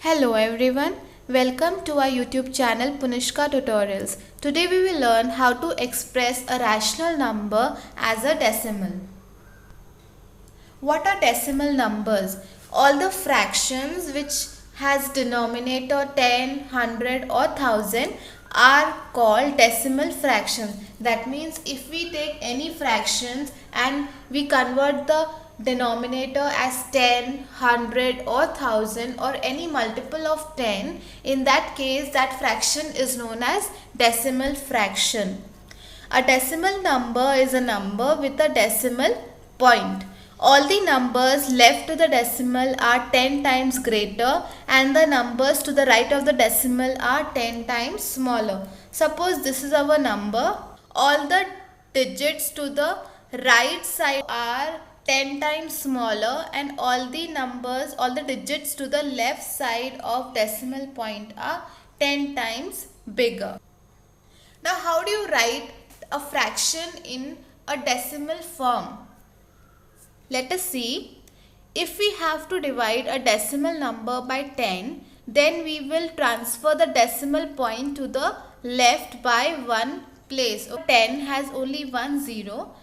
Hello everyone, welcome to our YouTube channel Punishka Tutorials. Today we will learn how to express a rational number as a decimal. What are decimal numbers? All the fractions which has denominator 10, 100 or 1000 are called decimal fractions. That means if we take any fractions and we convert the denominator as 10, 100 or 1000 or any multiple of 10, in that case that fraction is known as decimal fraction. A decimal number is a number with a decimal point. All the numbers left to the decimal are 10 times greater and the numbers to the right of the decimal are 10 times smaller. Suppose this is our number. All the digits to the right side are 10 times smaller and all the digits to the left side of decimal point are 10 times bigger. Now how do you write a fraction in a decimal form? Let us see. If we have to divide a decimal number by 10, then we will transfer the decimal point to the left by one place. 10 has only one zero.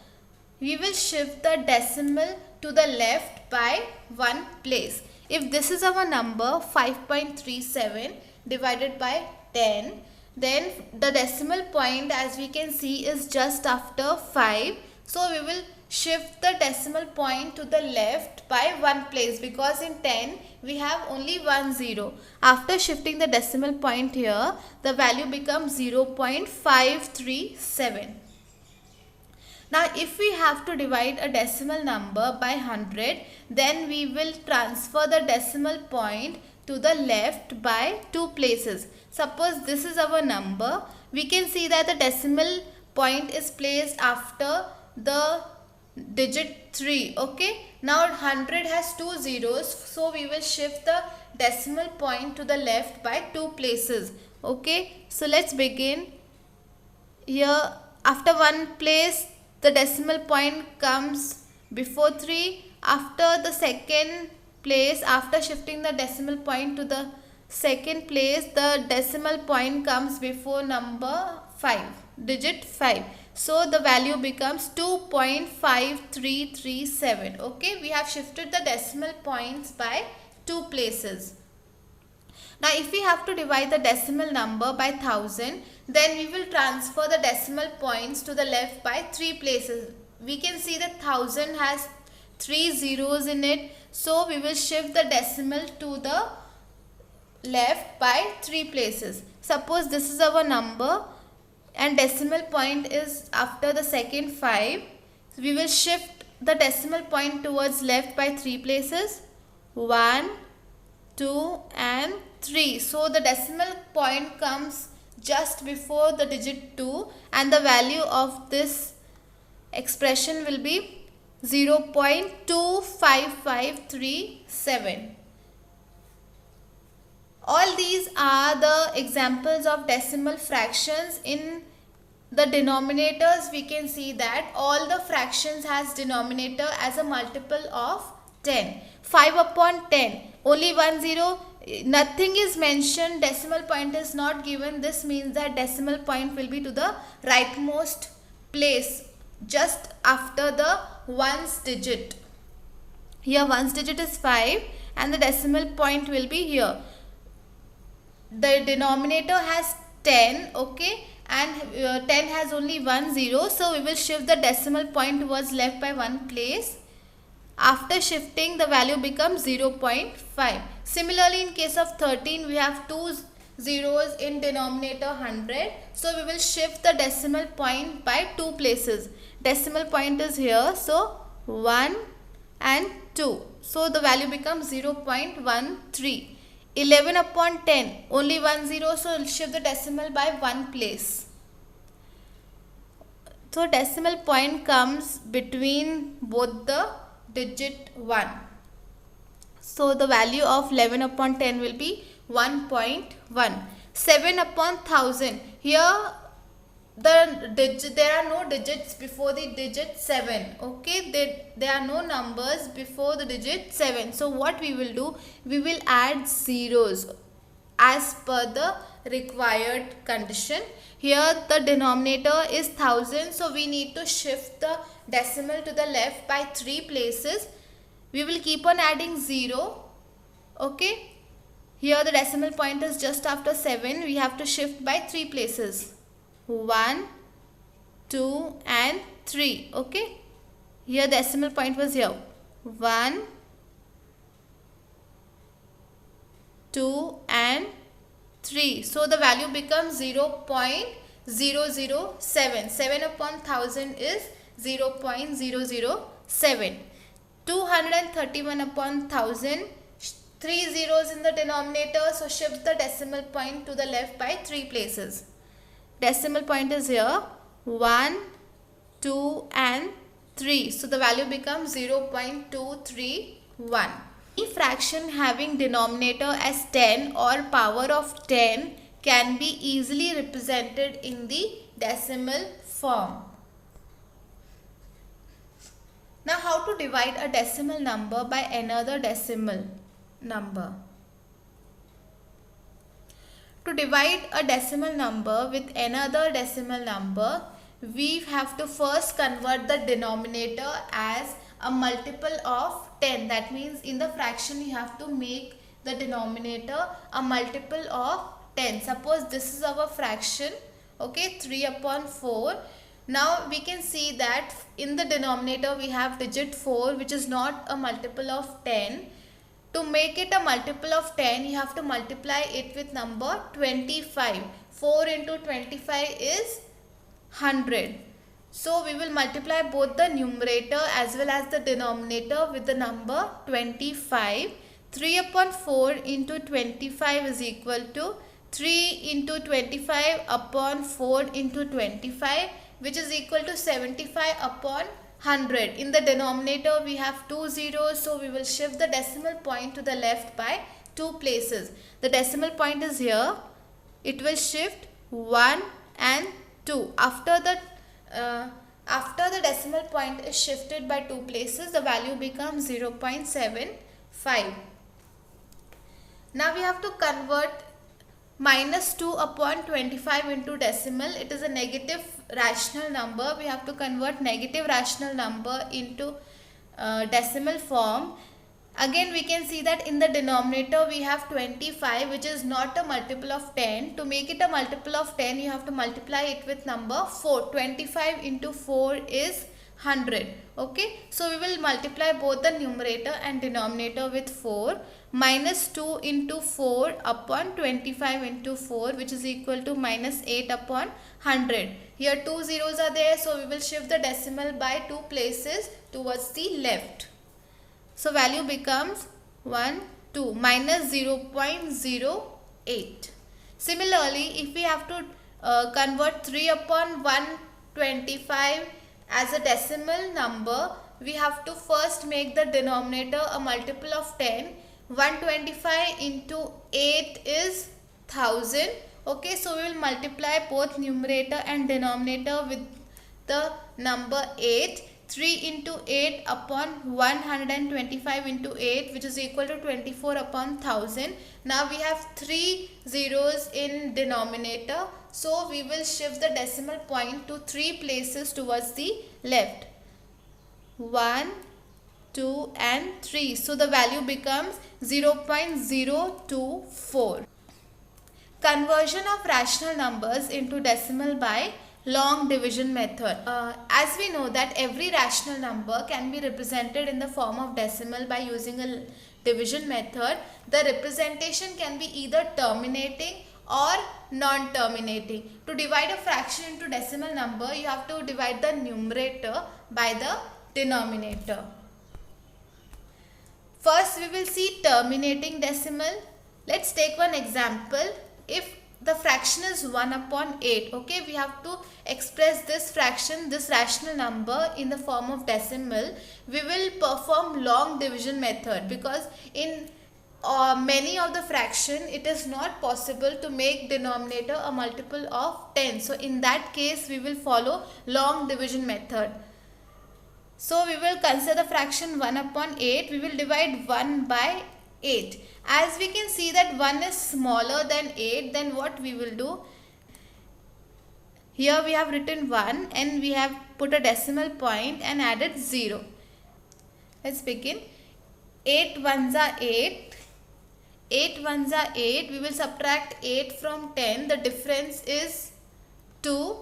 We will shift the decimal to the left by one place. If this is our number 5.37 divided by 10, then the decimal point, as we can see, is just after 5. So we will shift the decimal point to the left by one place, because in 10 we have only one zero. After shifting the decimal point here, the value becomes 0.537. Now if we have to divide a decimal number by 100, then we will transfer the decimal point to the left by two places. Suppose this is our number. We can see that the decimal point is placed after the digit 3. Okay. Now 100 has two zeros, so we will shift the decimal point to the left by two places. Okay. So let's begin. Here after one place, the decimal point comes before 3. After the second place, after shifting the decimal point to the second place, the decimal point comes before number 5, digit 5. So the value becomes 2.5337. Okay, we have shifted the decimal points by two places. Now if we have to divide the decimal number by 1000, then we will transfer the decimal points to the left by three places. We can see that 1000 has three zeros in it, so we will shift the decimal to the left by three places. Suppose this is our number and decimal point is after the second 5. So we will shift the decimal point towards left by three places, 1, 2 and 3. So the decimal point comes just before the digit 2 and the value of this expression will be 0.25537. All these are the examples of decimal fractions. In the denominators, we can see that all the fractions has denominator as a multiple of 10. 5 upon 10, only one zero, nothing is mentioned, decimal point is not given. This means that decimal point will be to the rightmost place just after the ones digit. Here ones digit is 5 and the decimal point will be here. The denominator has 10, okay, and 10 has only one zero, so we will shift the decimal point towards left by one place. After shifting, the value becomes 0.5. Similarly, in case of 13, we have two zeros in denominator 100. So we will shift the decimal point by two places. Decimal point is here, so 1 and 2. So the value becomes 0.13. 11 upon 10, only one zero, so we'll shift the decimal by one place. So decimal point comes between both the digit 1. So the value of 11 upon 10 will be 1.1. 7 upon 1000. Here there are no digits before the digit 7. Okay, there are no numbers before the digit 7. So what we will do, we will add zeros as per the required condition. Here the denominator is 1000, so we need to shift the decimal to the left by 3 places. We will keep on adding 0. Okay, here the decimal point is just after 7. We have to shift by 3 places. 1, 2 and 3. Okay, here decimal point was here. 1, 2 and 3. So the value becomes 0.007. 7 upon 1000 is 0.007. 231 upon 1000. 3 zeros in the denominator, so shift the decimal point to the left by 3 places. Decimal point is here 1, 2 and 3. So the value becomes 0.231. Any fraction having denominator as 10 or power of 10 can be easily represented in the decimal form. Now how to divide a decimal number by another decimal number? To divide a decimal number with another decimal number, we have to first convert the denominator as a multiple of 10. That means in the fraction you have to make the denominator a multiple of 10. Suppose this is our fraction, okay, 3 upon 4. Now we can see that in the denominator we have digit 4, which is not a multiple of 10. To make it a multiple of 10, you have to multiply it with number 25. 4 into 25 is 100. So we will multiply both the numerator as well as the denominator with the number 25. 3 upon 4 into 25 is equal to 3 into 25 upon 4 into 25, which is equal to 75 upon 100. In the denominator we have 2 zeros, so we will shift the decimal point to the left by 2 places. The decimal point is here. It will shift 1 and 2. After the decimal point is shifted by 2 places, the value becomes 0.75. Now we have to convert minus 2 upon 25 into decimal. It is a negative rational number. We have to convert negative rational number into decimal form. Again we can see that in the denominator we have 25, which is not a multiple of 10. To make it a multiple of 10, you have to multiply it with number 4. 25 into 4 is 100. Okay, so we will multiply both the numerator and denominator with 4. Minus 2 into 4 upon 25 into 4, which is equal to minus 8 upon 100. Here 2 zeros are there, so we will shift the decimal by 2 places towards the left. So value becomes 1, 2 minus 0.08. Similarly, if we have to convert 3 upon 125 as a decimal number, we have to first make the denominator a multiple of 10. 125 into 8 is 1000. Okay, so we will multiply both numerator and denominator with the number 8. 3 into 8 upon 125 into 8, which is equal to 24 upon 1000. Now we have 3 zeros in denominator, so we will shift the decimal point to 3 places towards the left. 1, 2 and 3. So the value becomes 0.024. Conversion of rational numbers into decimal by long division method. As we know that every rational number can be represented in the form of decimal by using a division method. The representation can be either terminating or non-terminating. To divide a fraction into decimal number, you have to divide the numerator by the denominator. First we will see terminating decimal. Let's take one example. If the fraction is 1 upon 8, okay, we have to express this fraction, this rational number in the form of decimal. We will perform long division method, because in many of the fraction, it is not possible to make denominator a multiple of 10. So in that case we will follow long division method. So we will consider the fraction 1 upon 8. We will divide 1 by 8. As we can see that 1 is smaller than 8, then what we will do? Here we have written 1 and we have put a decimal point and added 0. Let's begin. 8 ones are 8. 8 ones are 8. We will subtract 8 from 10. The difference is 2.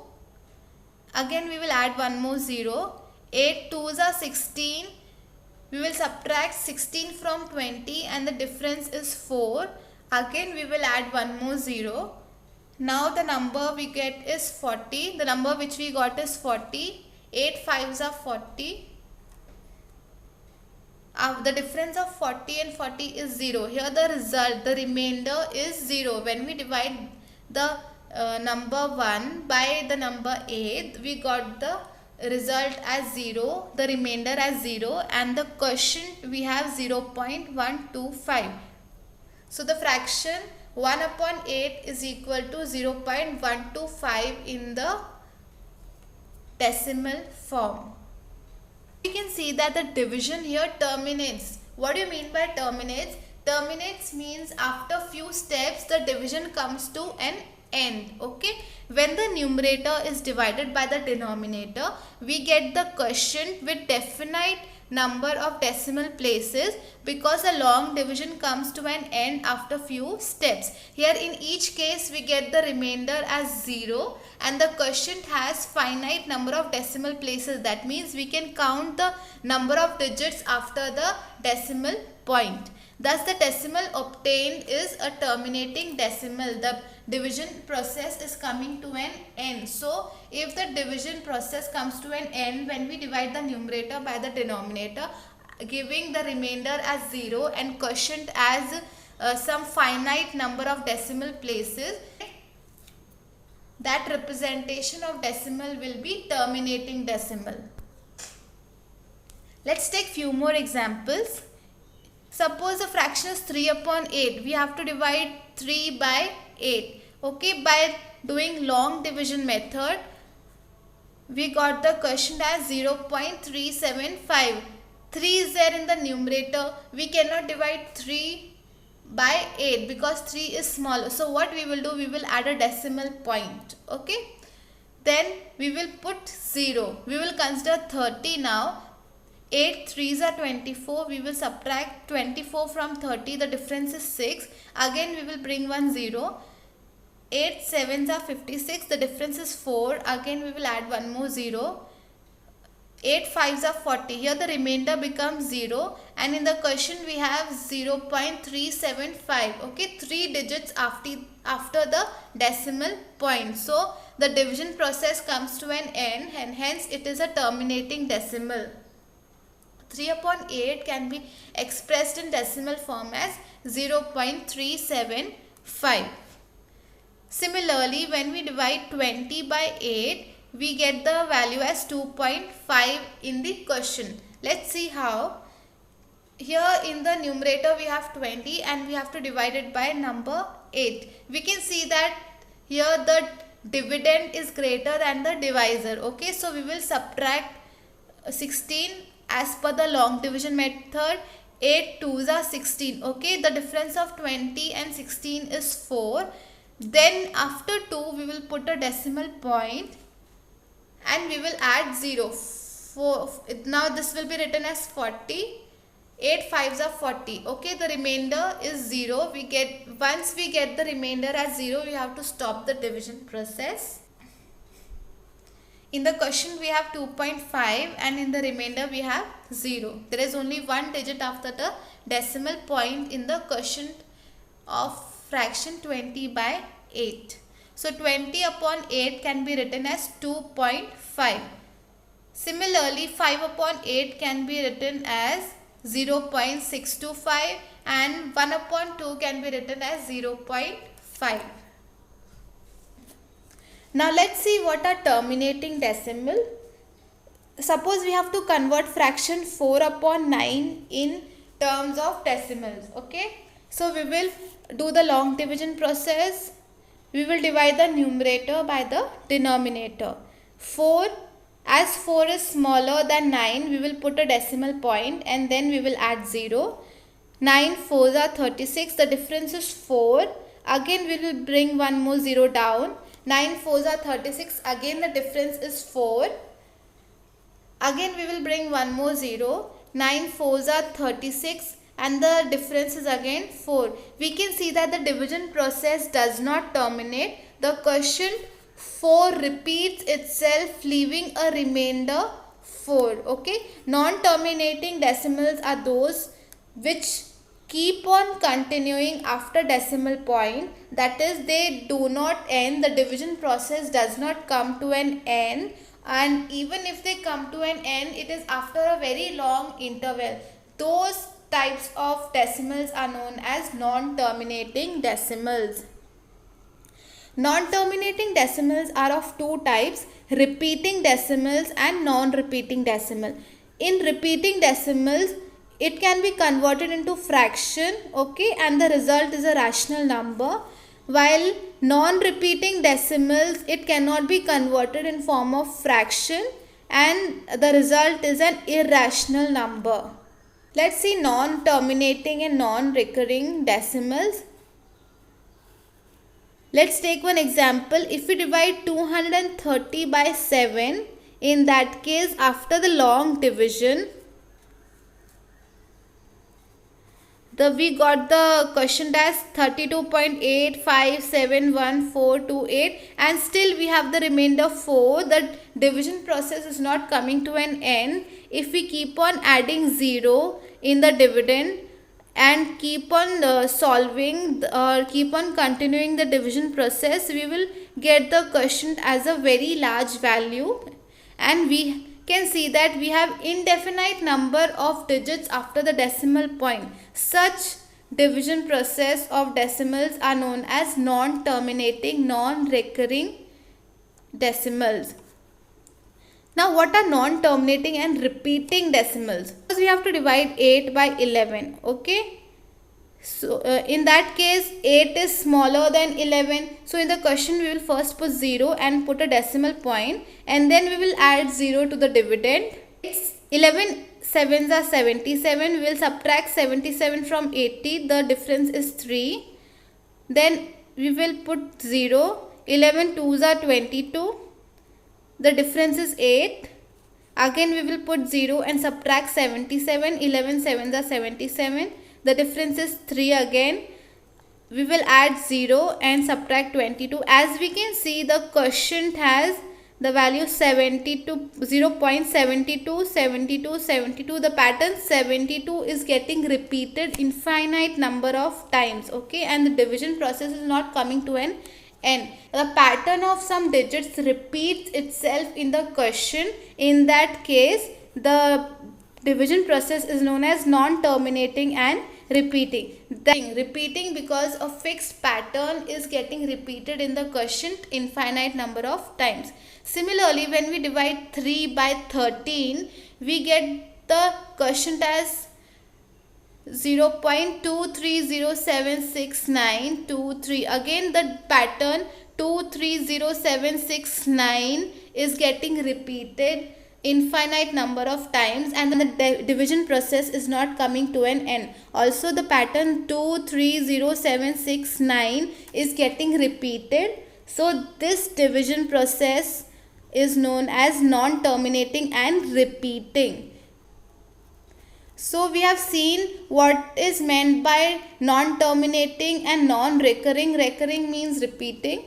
Again we will add one more 0. 8 twos are 16. We will subtract 16 from 20 and the difference is 4. Again we will add one more 0. Now the number we get is 40. The number which we got is 40. 8 fives are 40. The difference of 40 and 40 is 0. Here the result, the remainder is 0. When we divide the number 1 by the number 8, we got the result as 0, the remainder as 0, and the quotient we have 0.125. So the fraction 1 upon 8 is equal to 0.125 in the decimal form. You can see that the division here terminates. What do you mean by terminates? Terminates means after few steps the division comes to an end. Okay, when the numerator is divided by the denominator, we get the quotient with definite number of decimal places because a long division comes to an end after few steps. Here in each case we get the remainder as 0 and the quotient has finite number of decimal places. That means we can count the number of digits after the decimal point. Thus the decimal obtained is a terminating decimal. The division process is coming to an end. So if the division process comes to an end when we divide the numerator by the denominator, giving the remainder as 0 and quotient as some finite number of decimal places, that representation of decimal will be terminating decimal. Let's take few more examples. Suppose the fraction is 3 upon 8. We have to divide 3 by 8. Okay, by doing long division method, we got the quotient as 0.375. 3 is there in the numerator. We cannot divide 3 by 8 because 3 is smaller. So what we will do? We will add a decimal point. Okay. Then we will put 0. We will consider 30 now. 8 3s are 24. We will subtract 24 from 30. The difference is 6. Again we will bring one 0. 8 7s are 56. The difference is 4. Again we will add one more 0. 8 5s are 40. Here the remainder becomes 0 and in the quotient we have 0.375. Okay, 3 digits after the decimal point. So the division process comes to an end and hence it is a terminating decimal. 3 upon 8 can be expressed in decimal form as 0.375. Similarly, when we divide 20 by 8, we get the value as 2.5 in the quotient. Let's see how. Here in the numerator we have 20 and we have to divide it by number 8. We can see that here the dividend is greater than the divisor. Okay, so we will subtract 16 as per the long division method. 8 2s are 16. Okay, the difference of 20 and 16 is 4. Then after 2 we will put a decimal point and we will add 0. Now this will be written as 40. 8 5s are 40. Okay, the remainder is 0. Once we get the remainder as 0, we have to stop the division process. In the quotient we have 2.5 and in the remainder we have 0. There is only one digit after the decimal point in the quotient of fraction 20 by 8. So 20 upon 8 can be written as 2.5. Similarly, 5 upon 8 can be written as 0.625 and 1 upon 2 can be written as 0.5. Now let's see what are terminating decimal. Suppose we have to convert fraction 4 upon 9 in terms of decimals. Okay. So we will do the long division process. We will divide the numerator by the denominator. 4, as 4 is smaller than 9, we will put a decimal point and then we will add 0. 9 4s are 36, the difference is 4. Again we will bring one more 0 down. 9 4s are 36, again the difference is 4. Again we will bring one more 0. 9 4s are 36 and the difference is again 4. We can see that the division process does not terminate. The quotient 4 repeats itself, leaving a remainder 4. Okay. Non-terminating decimals are those which keep on continuing after decimal point. That is, they do not end. The division process does not come to an end. And even if they come to an end, it is after a very long interval. Those types of decimals are known as non-terminating decimals. Non-terminating decimals are of two types: repeating decimals and non-repeating decimal. In repeating decimals, it can be converted into fraction, okay, and the result is a rational number. While non-repeating decimals, it cannot be converted in form of fraction and the result is an irrational number. Let's see non-terminating and non-recurring decimals. Let's take one example. If we divide 230 by 7, in that case, after the long division, we got the quotient as 32.85711428 and still we have the remainder 4. The division process is not coming to an end. If we keep on adding 0 in the dividend and keep on solving or keep on continuing the division process, we will get the quotient as a very large value, and we can see that we have indefinite number of digits after the decimal point. Such division process of decimals are known as non-terminating, non-recurring decimals. Now what are non-terminating and repeating decimals? Because we have to divide 8 by 11, okay? So in that case 8 is smaller than 11. So in the question we will first put 0 and put a decimal point and then we will add 0 to the dividend. It's 11 sevens are 77. We will subtract 77 from 80. The difference is 3. Then we will put 0. 11 twos are 22. The difference is 8. Again we will put 0 and subtract 77. 11 sevens are 77. The difference is 3 again. We will add 0 and subtract 22. As we can see, the quotient has the value 72, 0.72, 72, 72. The pattern 72 is getting repeated infinite number of times. Okay, and the division process is not coming to an end. The pattern of some digits repeats itself in the quotient. In that case, the division process is known as non-terminating and repeating. Repeating because a fixed pattern is getting repeated in the quotient infinite number of times. Similarly, when we divide 3 by 13, we get the quotient as 0.23076923. Again the pattern 230769 is getting repeated infinite number of times, and the division process is not coming to an end. Also the pattern 230769 is getting repeated. So this division process is known as non-terminating and repeating. So we have seen what is meant by non-terminating and non-recurring. Recurring means repeating,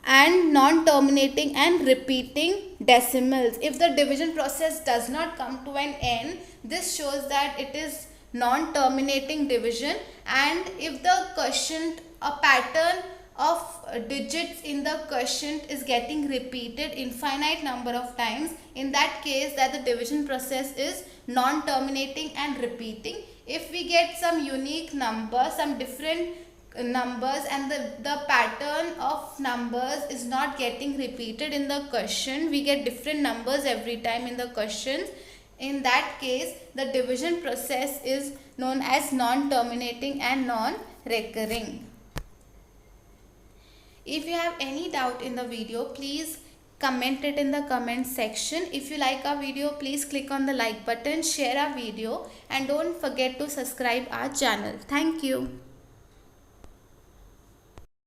and non-terminating and repeating decimals. If the division process does not come to an end, this shows that it is non-terminating division. And if the quotient, a pattern of digits in the quotient is getting repeated infinite number of times, in that case that the division process is non-terminating and repeating. If we get some unique number, some different numbers, and the pattern of numbers is not getting repeated in the question, we get different numbers every time in the questions, in that case the division process is known as non-terminating and non recurring. If you have any doubt in the video, please comment it in the comment section. If you like our video, please click on the like button, share our video, and don't forget to subscribe our channel. Thank you.